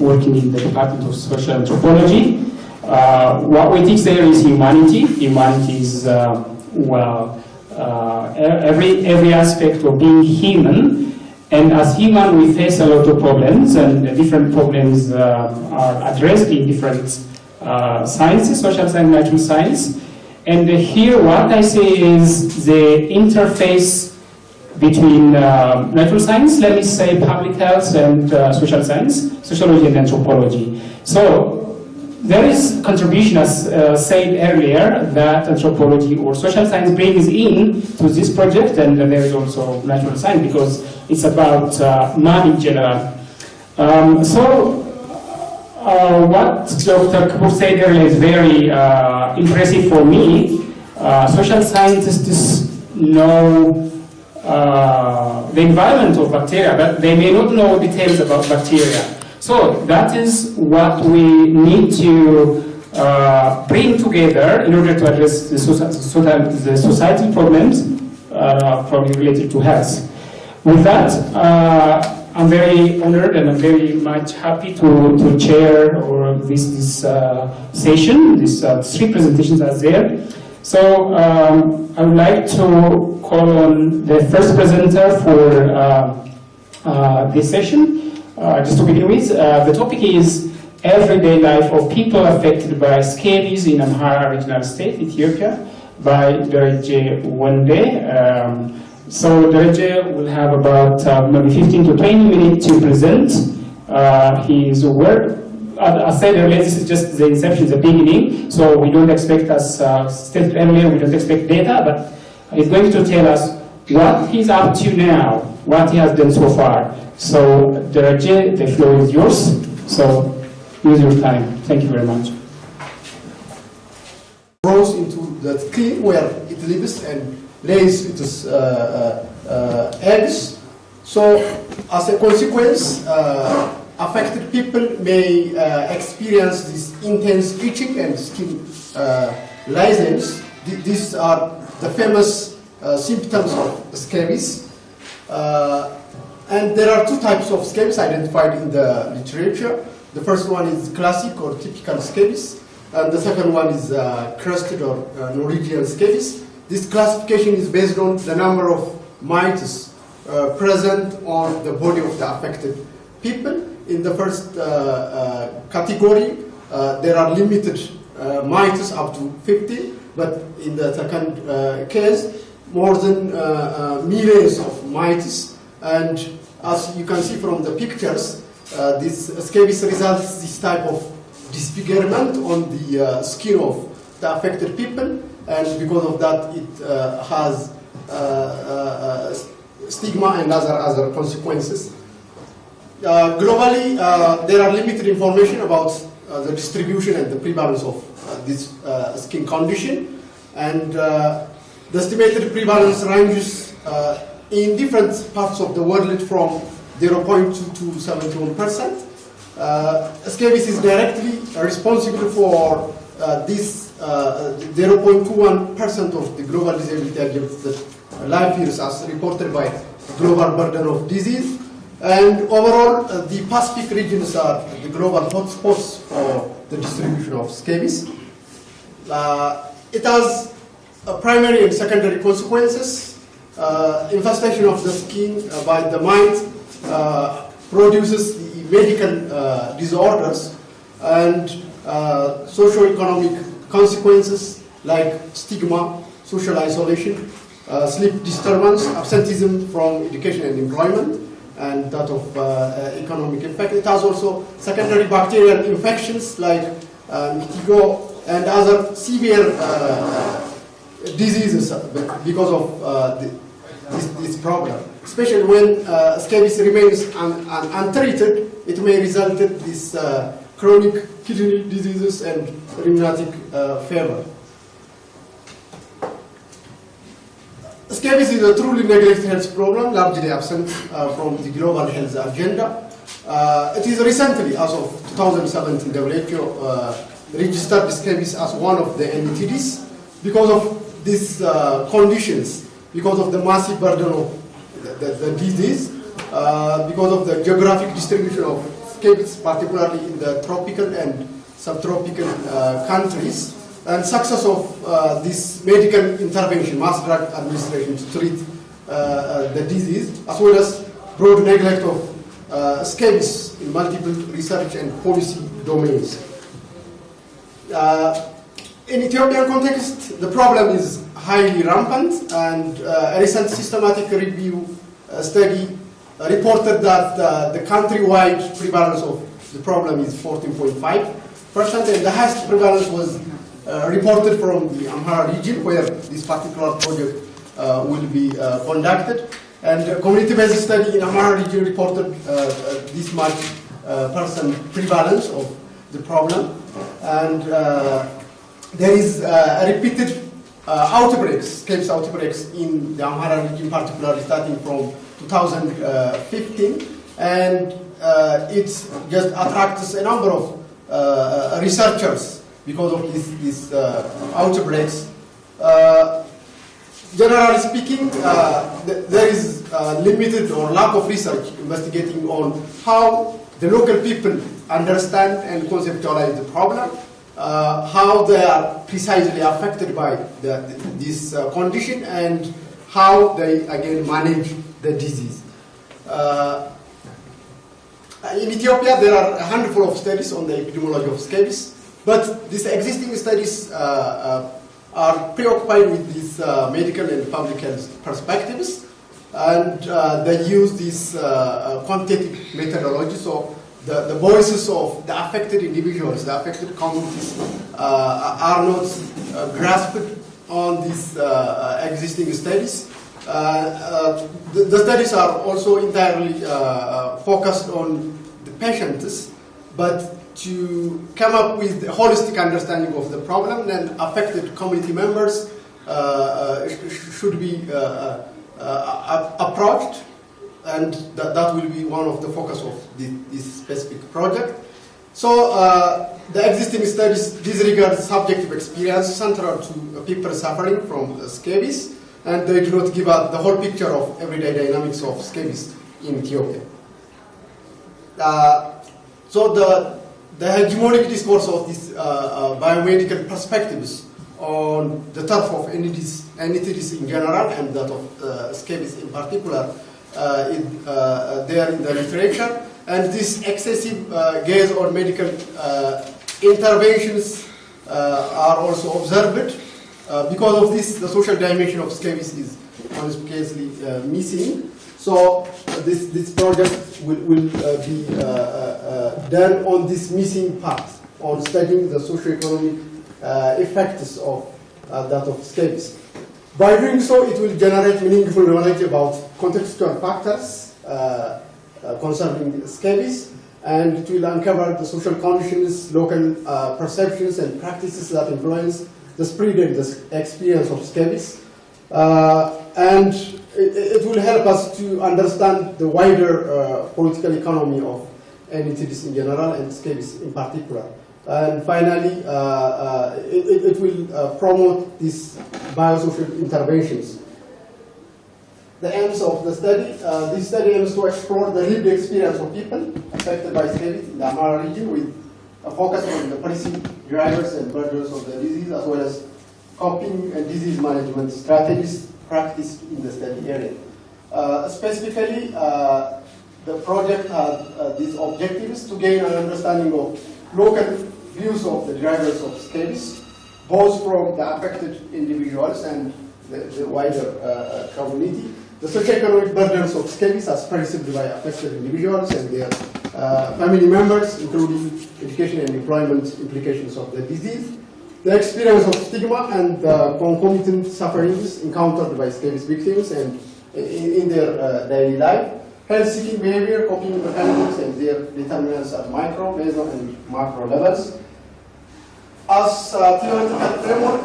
working in the Department of Social Anthropology. What we teach there is humanity. Humanity is, every aspect of being human. And as human, we face a lot of problems, and different problems are addressed in different sciences, social science, natural science. And here what I say is the interface between natural science, let me say public health, and social science, sociology and anthropology. So there is contribution, as said earlier, that anthropology or social science brings in to this project, and there is also natural science because it's about man in general. What Dr. Kapoor said earlier is very impressive for me. Social scientists know the environment of bacteria, but they may not know details about bacteria. So that is what we need to bring together in order to address the societal problems probably related to health. With that, I'm very honored and I'm very much happy to chair this session. These three presentations are there. So I would like to call on the first presenter for this session. Just to begin with, the topic is everyday life of people affected by scabies in Amhara regional state, Ethiopia, by Dereje Wonde. So Dereje will have about maybe 15 to 20 minutes to present his work. As I said earlier, this is just the inception, the beginning, so we don't expect, as stated earlier, we don't expect data, but he's going to tell us what he's up to now, what he has done so far. So Dereje, the floor is yours, so use your time. Thank you very much. Grows into the skin where it lives and lays its eggs. So as a consequence, affected people may experience this intense itching and skin lesions. These are the famous symptoms of scabies. And there are two types of scabies identified in the literature. The first one is classic or typical scabies, and the second one is crusted or Norwegian scabies. This classification is based on the number of mites present on the body of the affected people. In the first category, there are limited mites up to 50, but in the second case, more than millions of mites. And as you can see from the pictures, this scabies results this type of disfigurement on the skin of the affected people, and because of that, it has stigma and other consequences. Globally, there are limited information about the distribution and the prevalence of this skin condition, and the estimated prevalence ranges in different parts of the world from 0.2 to 71%. Scabies is directly responsible for this 0.21% of the global disability against the life years as reported by global burden of disease. And overall, the Pacific regions are the global hotspots for the distribution of scabies. It has primary and secondary consequences. Infestation of the skin by the mite produces the medical disorders and socio-economic consequences like stigma, social isolation, sleep disturbance, absenteeism from education and employment, and that of economic effect. It has also secondary bacterial infections like Mitigo and other severe diseases because of this problem. Especially when scabies remains untreated, it may result in this chronic kidney diseases and rheumatic fever. Scabies is a truly neglected health problem, largely absent from the global health agenda. It is recently, as of 2017, WHO registered scabies as one of the NTDs because of these conditions, because of the massive burden of the disease, because of the geographic distribution of scabies, particularly in the tropical and subtropical countries, and success of this medical intervention, mass drug administration to treat the disease, as well as broad neglect of scabies in multiple research and policy domains. In Ethiopian context, the problem is highly rampant, and a recent systematic review study reported that the countrywide prevalence of the problem is 14.5%, and the highest prevalence was reported from the Amhara region, where this particular project will be conducted. And a community-based study in Amhara region reported this much percent prevalence of the problem. And there is a repeated outbreaks, Scabies outbreaks in the Amhara region, particularly starting from 2015, and it just attracts a number of researchers because of these outbreaks. Generally speaking, there is limited or lack of research investigating on how the local people understand and conceptualize the problem, how they are precisely affected by this condition, and how they again manage the disease. In Ethiopia, there are a handful of studies on the epidemiology of scabies, but these existing studies are preoccupied with these medical and public health perspectives, and they use this quantitative methodology. So the voices of the affected individuals, the affected communities, are not grasped on these existing studies. The studies are also entirely focused on the patients, but to come up with a holistic understanding of the problem, then affected community members should be approached, and that will be one of the focus of this specific project. So the existing studies disregard subjective experience central to people suffering from scabies, and they do not give us the whole picture of everyday dynamics of scabies in Ethiopia. So the hegemonic discourse of these biomedical perspectives on the turf of entities in general, and that of scabies in particular, is there in the literature. And this excessive gaze on medical interventions are also observed. Because of this, the social dimension of scabies is conspicuously missing. So this project will be done on this missing part, on studying the socioeconomic effects of that of scabies. By doing so, it will generate meaningful knowledge about contextual factors concerning scabies, and it will uncover the social conditions, local perceptions and practices that influence the spread and the experience of scabies. And it will help us to understand the wider political economy of entities in general and scabies in particular. And finally, it will promote these biosocial interventions. The aims of the study: this study aims to explore the lived experience of people affected by scabies in the Amhara region, with a focus on the policy drivers and burdens of the disease, as well as coping and disease management strategies practiced in the study area. Specifically, the project has these objectives: to gain an understanding of local views of the drivers of scabies, both from the affected individuals and the wider community; the socioeconomic burdens of scabies as perceived by affected individuals and their family members, including education and employment implications of the disease; the experience of stigma and concomitant sufferings encountered by scabies victims and in their daily life; health-seeking behavior, coping mechanisms, and their determinants at micro, meso, and macro levels. As a theoretical framework,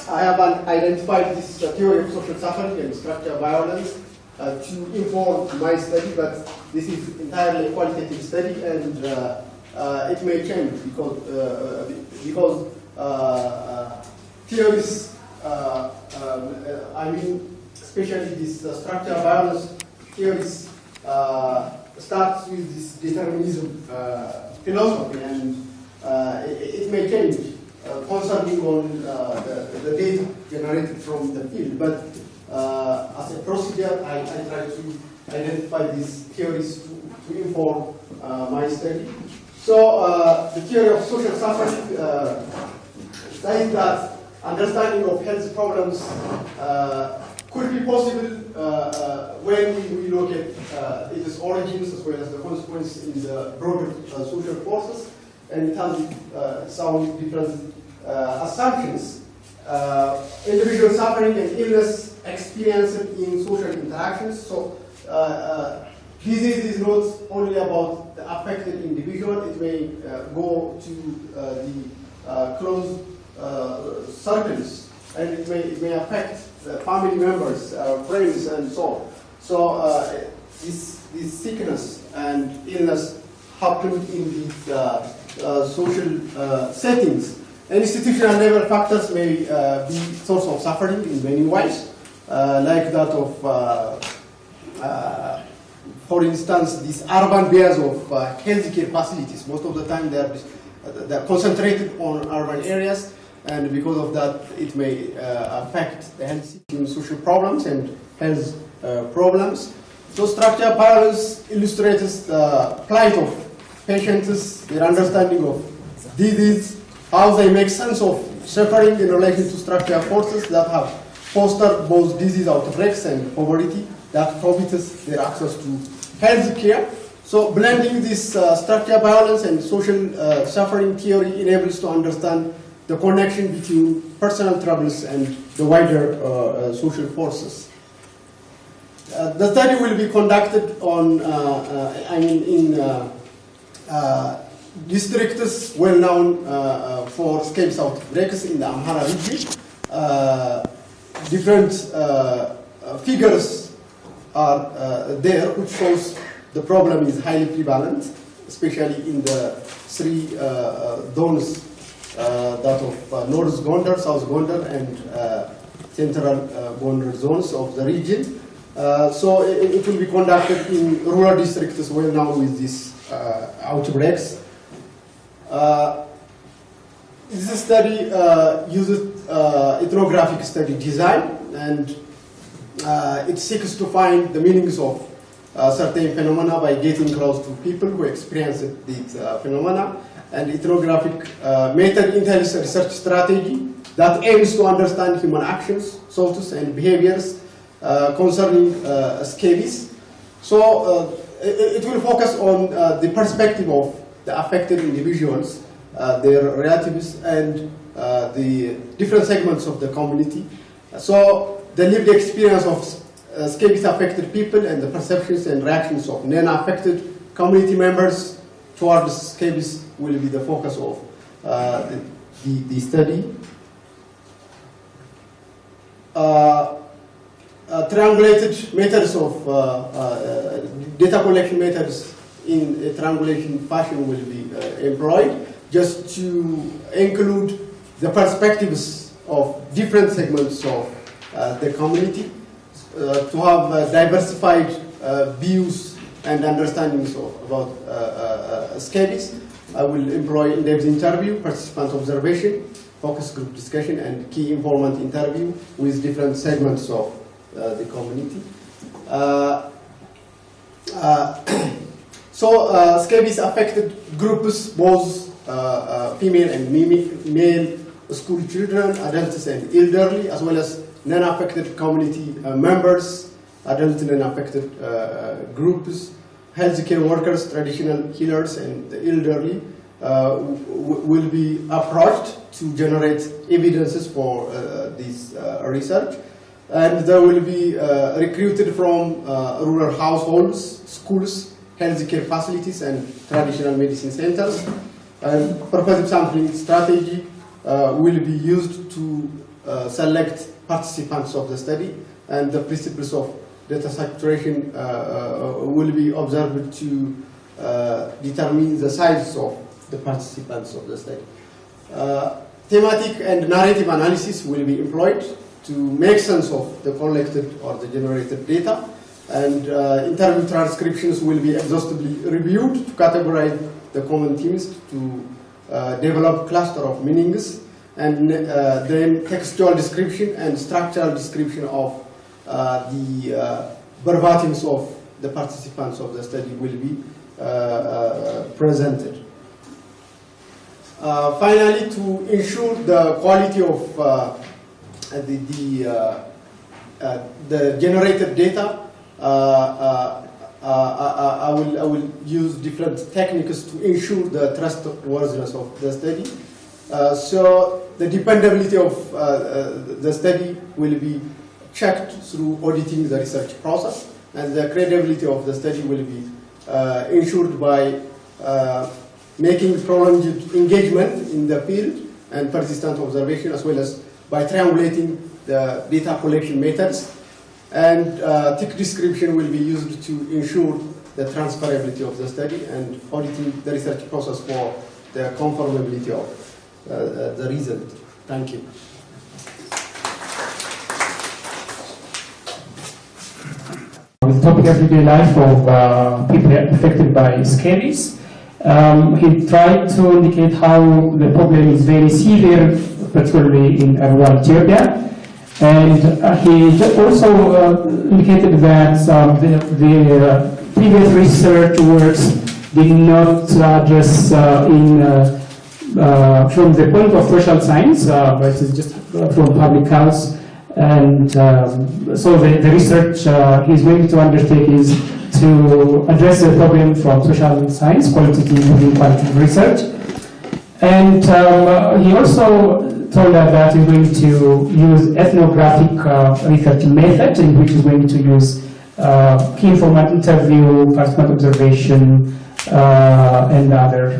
I have identified this theory of social suffering and structural violence to inform my study, but this is entirely a qualitative study, and it may change because theories, I mean, especially these structural violence theories, starts with this determinism philosophy, and it may change concerning on the data generated from the field. But as a procedure, I try to identify these theories to inform my study. So the theory of social suffering says that understanding of health problems could be possible when we look at its origins as well as the consequences in the broader social forces, and it has some different assumptions. Individual suffering and illness experienced in social interactions. So disease is not only about the affected individual, it may go to the close circles, and it may affect family members, friends, and so on. So this sickness and illness happen in these social settings. And institutional level factors may be source of suffering in many ways, like that of, for instance, these urban bias of healthcare facilities. Most of the time they're concentrated on urban areas, and because of that, it may affect the health system, social problems, and health problems. So structure balance illustrates the plight of patients, their understanding of disease, how they make sense of suffering in relation to structural forces that have fostered both disease outbreaks and poverty that prohibits their access to health care. So blending this structural violence and social suffering theory enables to understand the connection between personal troubles and the wider social forces. The study will be conducted on, in districts well known for Scabies outbreaks in the Amhara region. Different figures are there which shows the problem is highly prevalent, especially in the three zones that of North Gondar, South Gondar, and Central Gondar zones of the region. So it will be conducted in rural districts as well now with these outbreaks. This study uses ethnographic study design, and it seeks to find the meanings of certain phenomena by getting close to people who experience these phenomena. And ethnographic meta-intelligence research strategy that aims to understand human actions, thoughts, and behaviors concerning scabies. So it will focus on the perspective of the affected individuals, their relatives, and the different segments of the community. So the lived experience of scabies-affected people and the perceptions and reactions of non-affected community members towards scabies will be the focus of the study. Triangulated methods of data collection methods in a triangulation fashion will be employed just to include the perspectives of different segments of the community, to have diversified views and understandings about scabies. I will employ in-depth interview, participant observation, focus group discussion, and key informant interview with different segments of the community. So scabies affected groups, both female and male school children, adults and elderly, as well as non-affected community members, adult non-affected groups, healthcare workers, traditional healers, and the elderly will be approached to generate evidences for this research. And they will be recruited from rural households, schools, healthcare facilities, and traditional medicine centers. And purposive sampling strategy will be used to select participants of the study, and the principles of data saturation will be observed to determine the size of the participants of the study. Thematic and narrative analysis will be employed to make sense of the collected or the generated data. And interview transcriptions will be exhaustively reviewed to categorize the common themes, to develop cluster of meanings, and then textual description and structural description of the verbatims of the participants of the study will be presented. Finally, to ensure the quality of the generated data, I will use different techniques to ensure the trustworthiness of the study. So the dependability of the study will be checked through auditing the research process, and the credibility of the study will be ensured by making prolonged engagement in the field and persistent observation, as well as by triangulating the data collection methods. And thick description will be used to ensure the transferability of the study, and auditing the research process for the conformability of the result. Thank you. The topic everyday life of people affected by scabies. He tried to indicate how the problem is very severe, particularly in rural Ethiopia. And he also indicated that the previous research works did not address from the point of social science, but it's just from public health. And so the research he's going to undertake is to address the problem from social science, qualitative and qualitative research. And he also told us that he's going to use ethnographic research method, in which he's going to use key informant interview, participant observation, and other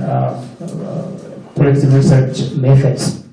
qualitative research methods.